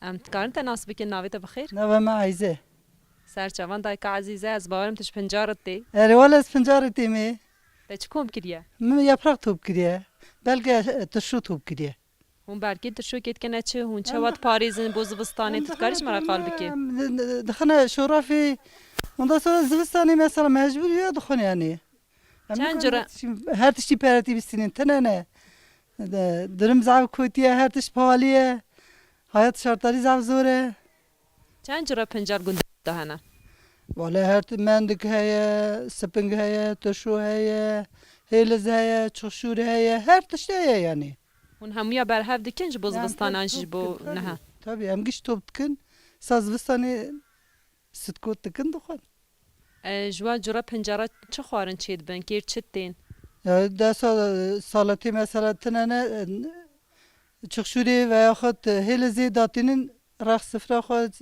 تکارن تناس بکن ناوی تا بخیر نوه ما عیزه سرچوان دای که عزیزه از باورم تش پنجارت دی اری والا از پنجاره تیمی تا چی کم کریه من yaprak توب کریه بلکه تشو توب کریه هون برگی تو شو کت کنه چه هون چه وقت پاریزن بوزبستانی تکارش مرا قال بکی دخنا شرافی ondan sonra Zıvıstan'ı mesela mecbur ya dukun yani. چند جرا Her tişi perati bisinin tenene. Dırım zav kutiye her tiş pahaliye. Hayat şartları zav zore. چند جرا پنجار گنده دهنه Valla her mendik heye, sping heye, tuşu heye, heliz heye, çokşur heye, her tişte heye yani. هون همویا بر هف دکن جو بوزبستان آنش بو نه Tabii hem giş top tıkın. Saz Zıvıstan'ı sütkot tıkın dukun. جوا جرا پنجارا چه خوارن چید بن کیر چت دین Ya da salati mesela tenene çokşuri veya xut helizi datinin rah sıfra xut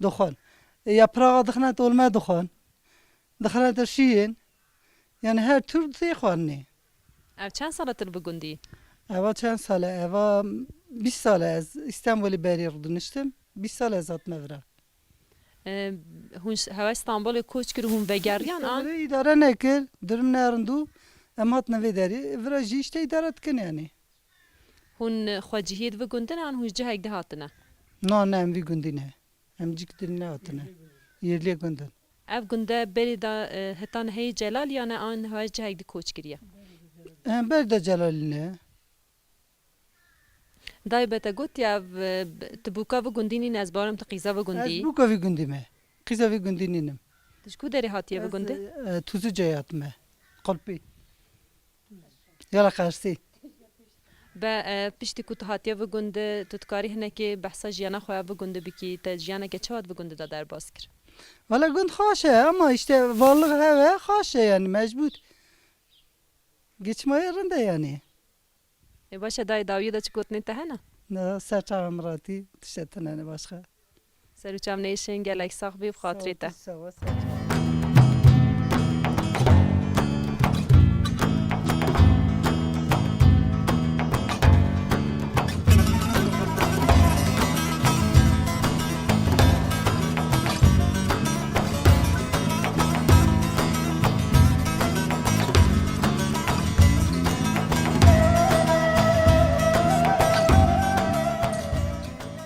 dukun. Yaprağa dıkna olma dukun. Dıkna terşiyin. Yani her tür zeyxanni. او چند سالت بگندی Eva çen sale, eva 20 sale az İstanbul'u beri dönüştüm. 20 sale az atma vera. هون هوا استانبول کوچ کرد هون وگریان آن Böyle idare ne kır, durum ne arındu. Em hat ne vederi, vera işte idare etkin yani. هون خواجهید و گندن آن هون جه اگده هاتنه No ne em vi gündine. Em ciktir ne atına. Yerliye gündün. اف گنده بری دا هتان هی جلال یا نه آن هوا جه اگده کوچ کریه Ben de Celal'ine. دای بتا گوت یا تبوکا و گندینی از بارم تقیزا و Az گندی bu kavi gündime. Kıza vi gündininim. تشکو داری هاتیه و گنده Tuzu cayatme. Kalpi. Yala karşı. با پشتی کو تو هاتیه و گنده تو تکاری هنه که بحثا جیانا خواه و گنده بکی تا جیانا که چواد و گنده دا در باز کر Valla günd haşe ama işte varlık heve haşe yani mecbur. Geçme yerinde yani. باشه دای داویه دا چی گوتنی تا هنه Ne serçe amrati tişetine ne başka. سرو چام نیشن گلک ساخ بیف خاطری تا Sava serçe.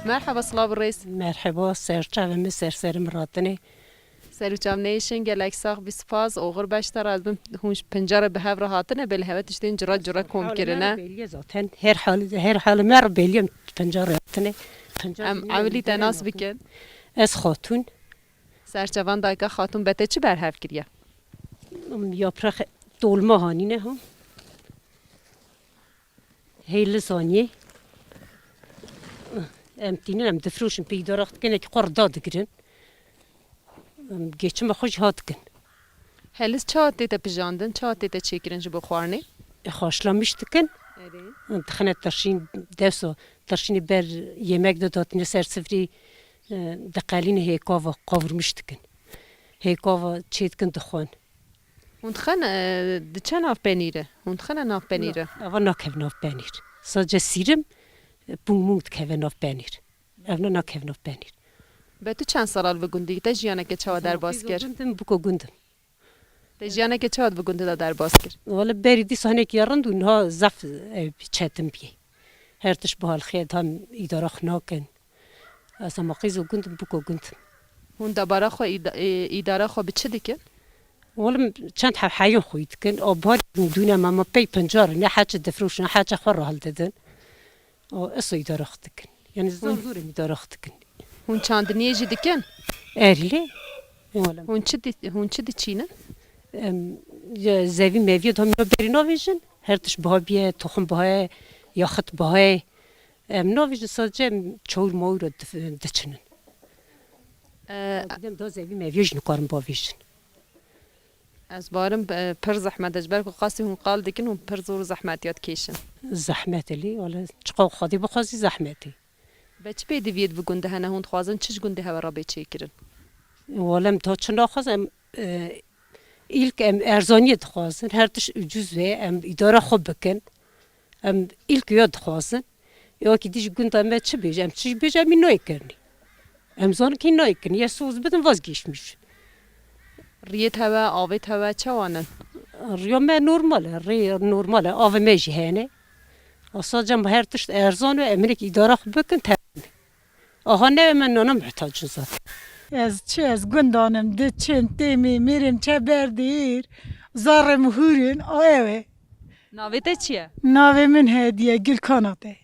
مرحبا صلاب الرئيس مرحبا سرچاوم سرسرم راتنه سرو چام نیشن گلک ساخ بی سپاس اوغر بشتر از بم هونش پنجره به هفره هاتنه بل هوا تشتین جرا جرا کم کرنه بلیه zaten her حال مر بلیه پنجره راتنه ام عملی تناس بکن از خاتون سرچوان دایکا خاتون بته چی بر هف کریه yaprak dolma hanine ha هیل ثانیه امتینن ام دفروشن پیدارخت کنه که قردا دگرن geçim خوش هات کن هلیس چهات دیتا پیجاندن چهات دیتا چیکرن جبو خوارنی خاشلاmış tıkın دخنه ترشین دسو ترشین بر yemek de dotine sersifri دقالین هیکاوا قاورمش tıkın هیکاوا çetkin دخون هون تخن دچه ناف بنیره هون تخن ناف بنیره اوا ناکف ناف بنیر sadece sirim بوموت کف ناف بنیر اونا ناکف ناف بنیر به تو چند سال و گندی تا جیانه که چوا در باز کر گندم بکو گندم تا جیانه که چوا و گنده دا در باز کر والا بریدی سانه که یارند اونها زف چتم بیه هر تش بحال خیاد هم اداره خناکن اصلا مقیز و گندم بکو گندم هون دبارا خو اداره خو بچه دیکن والا چند حیان خوید کن آبار دونه ما پی پنجار نه حاجه دفروش نه حاجه خور حال دادن اصلا اداره خدکن یعنی زور زور اداره خدکن هون چاندنیه جی دیکن ارلی والا هون چه دی چینه زوی موید هم نبری نویجن هر تش بها بیه تخم بها یا خط بها نویجن sadece çor mor دچنن دیدم دو زوی مویج نکارم باویجن از بارم پر زحمت اجبر کو قاسی هون قال دیکن هون پر زور زحمتیات کیشن زحمت لی ولی چقدر خودی بخوازی زحمتی بچ بیدی وید و گنده هنه هون خوازن چش گنده هوا را بیچه کرن ولم تا چه نخوازم ilk erzaniyet xwazin her tiş ucuz ve اداره خوب بکن ilk yad xwazin یا که دیش گنده من چه بیجم چی بیجم این نای کرنی امزان که نای کرنی یه سوز بدن وازگیش میشه ریت هوا آویت هوا چه وانن ریا من نورماله نورماله آوه میجی هنه اصلا جنب هر تشت ارزان و امریک اداره خود بکن تبنی آها نه من نانا محتاج زاد از چه از گندانم ده چند تیمی میرم چه بردیر زارم هورین آوه ناویت چیه ناوه من هدیه گل کاناته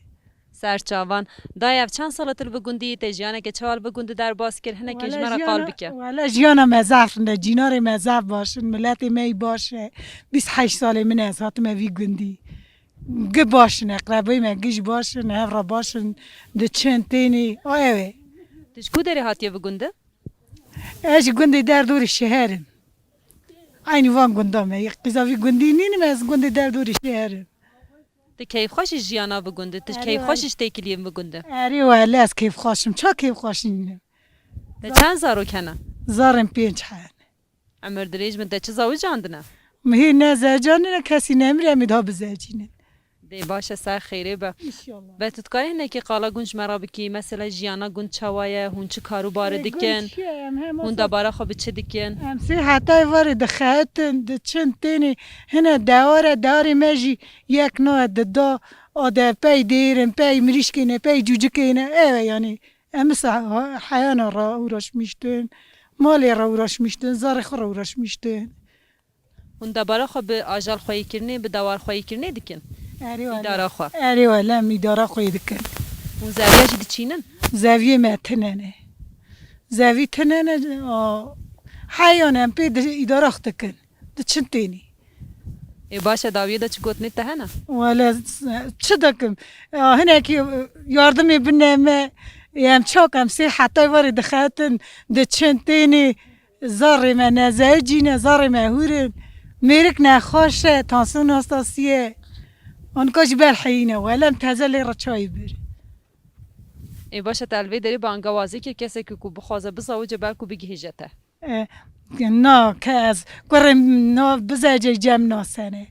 سرچاوان دایو چند سالتر بگوندی تجیانه که چوال بگونده در باز کر هنه که جمرا قال بکه ولی جیانا مزاف نه جینار مزاف باشن ملت می باشه 28 سال من از هاتم وی گندی گه باشن اقربای من گیج باشن هفرا باشن ده چند تینی آوه تشکو داری هاتیه بگونده اش گندی در دور شهرم aynı van gundam ya kızavi gundinin mez gundi der duri şehrim تی کیف خوشش جیانا بگونده تی کیف خوشش تیکلیم بگونده اری ولی از keyif خوشم çok keyif خوشم ده چند زارو کنه zarım pinç han عمر دریج من ده چه زاوی جاندنه مهی نه زجانه کسی نمیره میدا بزجینه دی باشه سر خیره به inşallah به تتکاری هنه که قالا گونج مرا بکی مثلا جیانا گونج چوایه هون چه کارو باره دیکن هون دباره خوب چه دیکن امسی حتی وارد دخواتن ده چند تینی هنه داره مجی یک نوع ده دا آده پی دیرن پی مریشکینه پی جوجکینه ایوه یعنی امس حیانا را اوراش میشتن مالی را اوراش میشتن زارخ را اوراش میشتن هون دباره خوب آجال خواهی کرنه به دوار خواهی کرنه دیکن اداره خواه اری ولی میداره خوی دکن هون زویه جدی چینن زاویه ما تننه زاویه تننه حیانا پی اداره دکن ده چند تینی ای باشه داویه دا چه گوتنی ته هنه ولی چه دکم هنه که یاردمی بنامه یم چاکم سی حتی وارد دخواتن ده چند تینی زاری من نزاجینه زاری من هورن میرک نخواشه تانسون استاسیه آنکاش برحینه ولی تزلی را چای بر ای باشه تلوی داری بانگوازی که کسی که کو بخوازه بزاوجه بلکو بگی هجته نه که از قرم نه بزاجه جمع ناسنه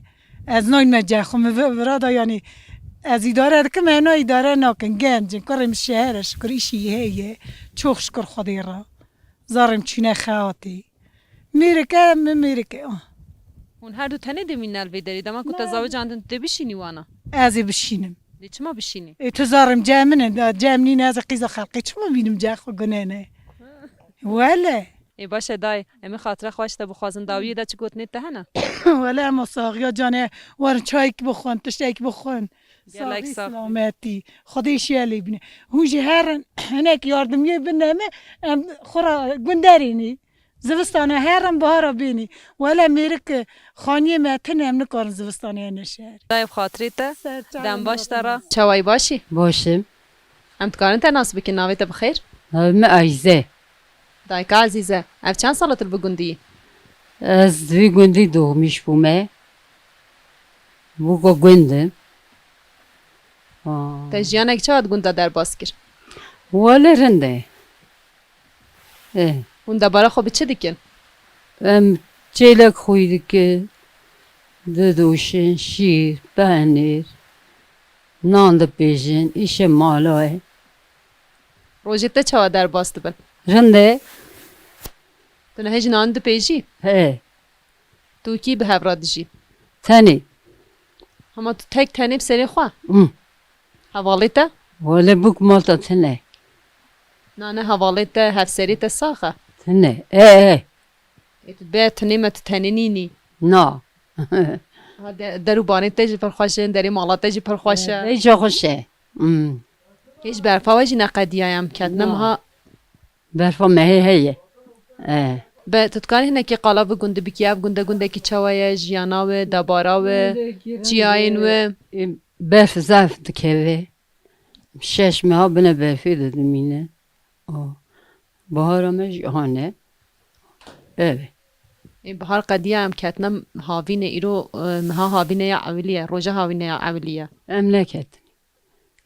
از نوین مجاخم ورادا یعنی از اداره که من اداره ناکن گنج قرم شهرش کریشی هیه چوخش کر خودی را زارم چینه خواهی میره که هون هر دو تنه دمین نلوی داری دما کو تزاوج اندن تو بشینی وانا ازی بشینم دی چما بشینی تزارم جامنه جامنین از قیزا خلقی چما بینم جاخو گننه ولی ای باشه دای امی خاطره خواسته بخوازن داویه دا چه گوتنی ته هنه ولی اما ساقیا جانه وار چای بخون تشتیک بخون گلک ساقی ساق سلامتی خودش یالی بینه هوجی هرن هنک یاردمیه بنامه خورا گندرینی زوستانه هرن بهارا بینی ولی میرک خانیه متن هم نکارن زوستانه نشهر دای خاطری ته دم باش ترا چوای باشی باشم ام تکارن ته ناس بکی ناویت بخیر من عزیزه دای که عزیزه اف چند سالتر بگوندی از دوی گندی دومیش بومه بوگو گندم ته جیانه که چواد گونده در باز کر ولی رنده هون دباره خوب چه دیکن ام چیلک خویدی که ددوشن شیر پنیر نان ده پیجن ایش مالای روژی ته چواد در باز تبن رنده تو نه هیچ نان ده پیجی تو کی به هفراد جی تنی اما تو تک تنیب سری خواه حوالی ته ولی بوک مالتا تنه نه نه حوالی ته هف سری ته ساخه تنه ای تو به تنیمه تو تنینینی نا درو بانی تجی پر خوشه دری مالا تجی پر خوشه ایجا خوشه هیچ برفا وجی نقدی هایم کدنم ها برفا مهی هیه به تتکاری هنه که قالب گنده بکیاب گنده که چوایه جیاناوه دباراوه جیاینوه برف زرف دکوه شش ماه بنا برفی دادمینه بهارم جهانه این بهار قدیه هم کتنم هاوینه ایرو مها هاوینه یا اولیه روژه هاوینه یا اولیه املکت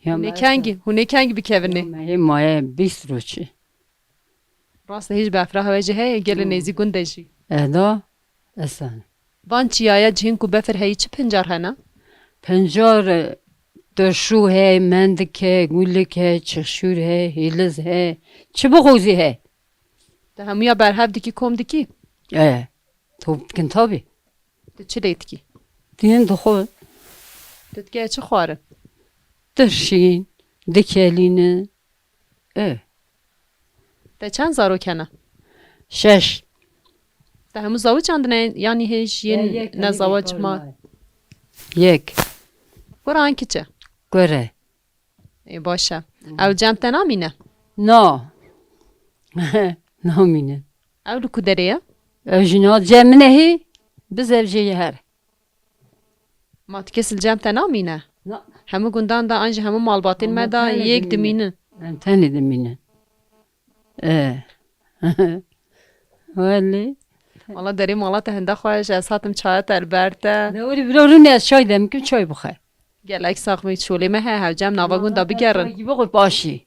هونه کنگی بکیونه مهی مایه 20 روچه راست هیچ بفره هواجه هی گل نیزی گنده جی ادا اصلا وان چیایه جهین کو بفر هی چه پنجار هنه؟ پنجار Döşu he, mendik he, gülük he, çıkşur he, hiliz he. Çubuk ozi he. Te hemûya berhev dikî kom dikî? Topkin tabi. Tu çi lê dikî? Diyen duxu. Tu dikê çi xwarin? Dırşin, dikelini. Te çend zarok hene? Şeş. Te hemû zawican dine yanî hêj yên ne zawac ma? Yek. Were an kiçe? Göre. Ê baş e. Ew cem te namîne? No. Namine. Ew li ku derê ye? Evjina cemnehi. Biz evciye her. Ma tu kesil cem te namîne? No. Hemû gundan da an ji hemû malbatên me da tenê yek dimînin. Ben tanıdım mine. Vali. Wala derê mala te hinde xweş ez hatim çaya te li ber te. Ne öyle bir orun ne çay dem ki çay bıxay. Gelek saxmê şolê me he hev cem nava gunda bigerin. Gibi koy başı.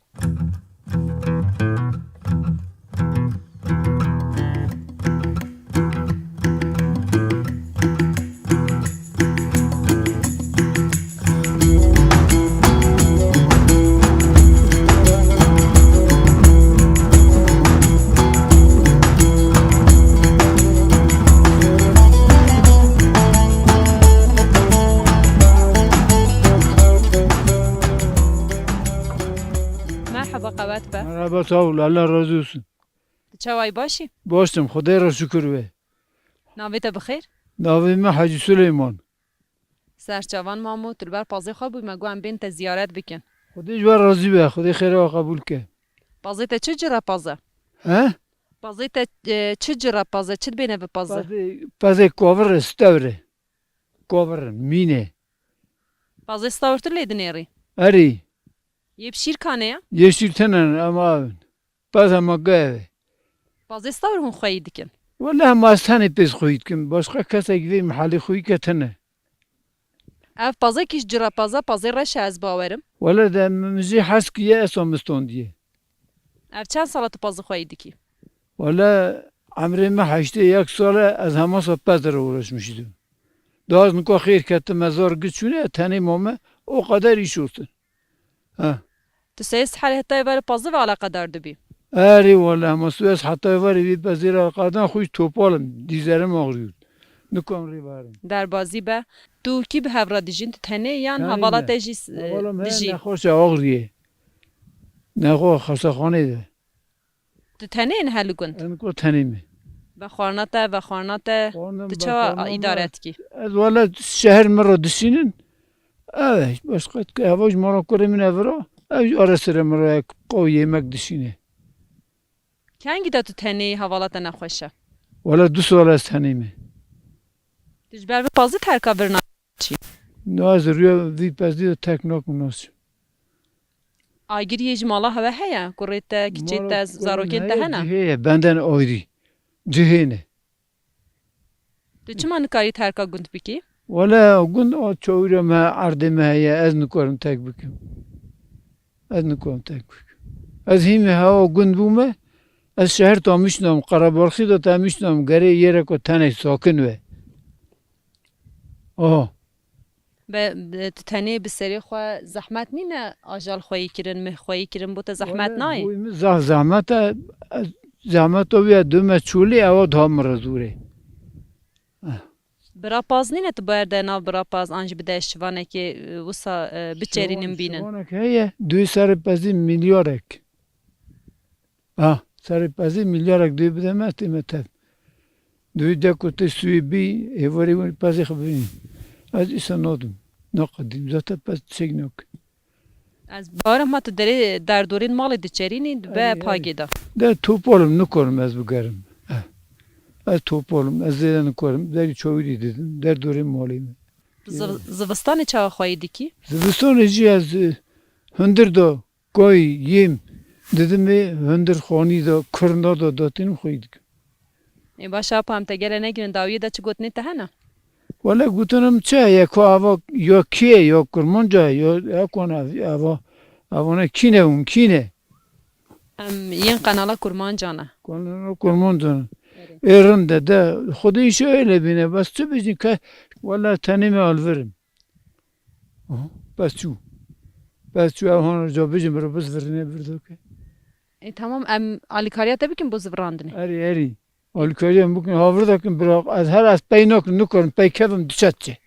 Merhaba qabat be. Merhaba sağ ol. Allah razı olsun. Tu çawayî başî? Başım. Xudaya şükür ve. Navê te bixêr? Navime Hacı Süleyman. Serçavan mamû tu li ber pazê xwe bûyî me gu em bên te ziyaret bikin. Xudaya var razı be. Xudaya xeyra kabul ke. Pazê te çi cira paze? He? Pazê te çi cira paze? Çi dibêne bi pazê? Pazı kovr stavre. Kovr mine. Pazê stawrtir lê dinêrî. Eri. Yê şîrkanê ye? Yeşil tenen ama paz ama gave. Pazê stawr hûn xweyî dikin. Vallahi mastane pes koyut kim. Başka kasa gibi mahalli koyu ketene. Ev pazê cira paze pazê reş e ez bawerim. Vallahi da müzi haskiye esomiston diye. Ev çend sala tu pazê xweyî dikî? Vallahi amrime haşte yak sala az hama sohbetler uğraşmıştım. Daha az niko xeyr kette mezar güçüne tenim ama o kadar iş olsun. Ha. Tu sês hel heta ev pazê ve alaqedar dibî. Eri vallahi masuyas hatta var bir bazıra kadın hoş topalım dizlerim ağrıyor. Nukom rivarım. Derbazî be. Tu kî bi hevra dijîn? Tu tenê yan Tenê hevala me. te jî Vallahi dijî. ne hoş ağrıyor. Ne hoş hastaxane de. Tu tenê in hel gund. En ko tenimi. Ve xwarna te ve xwarna te. Tu çawa îdare dikî? Ez vallahi şehir mero düşünün. Evet başka evaj mero kuremin evra. Ev ara sıra mero koy yemek düşünün. Kengî de tu tenê hevala te nexweş e? Vallahi du sola tenimi. Tu ji ber vê pazê terka virna. Naz rüya vi pezdi teknok nas. Agiriyê ji mala heve heye? Kurê te, kîçê te, zarokên te hene? Ciheye benden ayrı. Cihene. Tu çima nikarî terka gund bikî? Valla gün o çoğurma ardeme ya ez nukarım tek bikim. Ez nukarım tek bikim. Ez himi ha o gün bume ez şehir tamışnam Karabarxi da tamışnam gere yere ko tane sakin ve. Oh. Ve tu tenê bi serê xwe zehmet nîne ajal xweyî kirin, mih xweyî kirin bû te zehmet nayê. Bu zahmet o ya düme çuli ava damır zure. Birapaz nîne tu ber de nav birapaz an jî bide eşvanekê wisa biçerînin bînin. Şonek heye duy sarı pezi milyarek. Ah sarı pezi milyarek duy bidemez timetev. Duy de kutu suyu bi evori pezi xbini. Az isa nodum. Naqdim zaten pez çeknok. Ez barim ma tu derê derdorên malê diçerînî ve pagê da. De topalım nukarım ez bugerim. Ez topalım ez zeden nukarım. Der çoğuri dedim. Der dorim malıyım. Zivistanê çawa xweyî dikî? Zivistan eci ez hındır da koy yem dedim mi hındır xani da kırna da datin koyduk. Ê baş apa em te gele negirin dawiyê de çi gotinê te hene? Valla gutanım çe ya ko ava yo kiye yo kurmonca yo ya kona ava ne kine kine. Em yên qenala kurmancan e. Kona kurmonca. Erinde de xudu işi öyle bine bas çu bizin ka valla tanime alverim. Bas çu. بس چو هون جا بجم رو بس ورنه بردو که Tamam em alîkariya te bikin bo zivrandinê. اری آلکاریم بکن هاور دکن برا از هر از پی نکن پی کبم دچت چه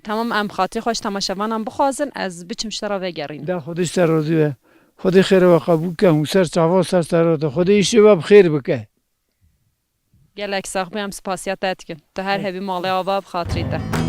Tamam em xatirê xwe ji temaşevanan bixwazin ez biçim ji te re vegerînim. ده خودش سر راضی و خودی خیر و قبول کن و سر چاوا سر راضی خودی ایشی و بخیر بکه Gelek saxbê em spasiya te dikin. Tu her hevî malê ava bi xatirê te.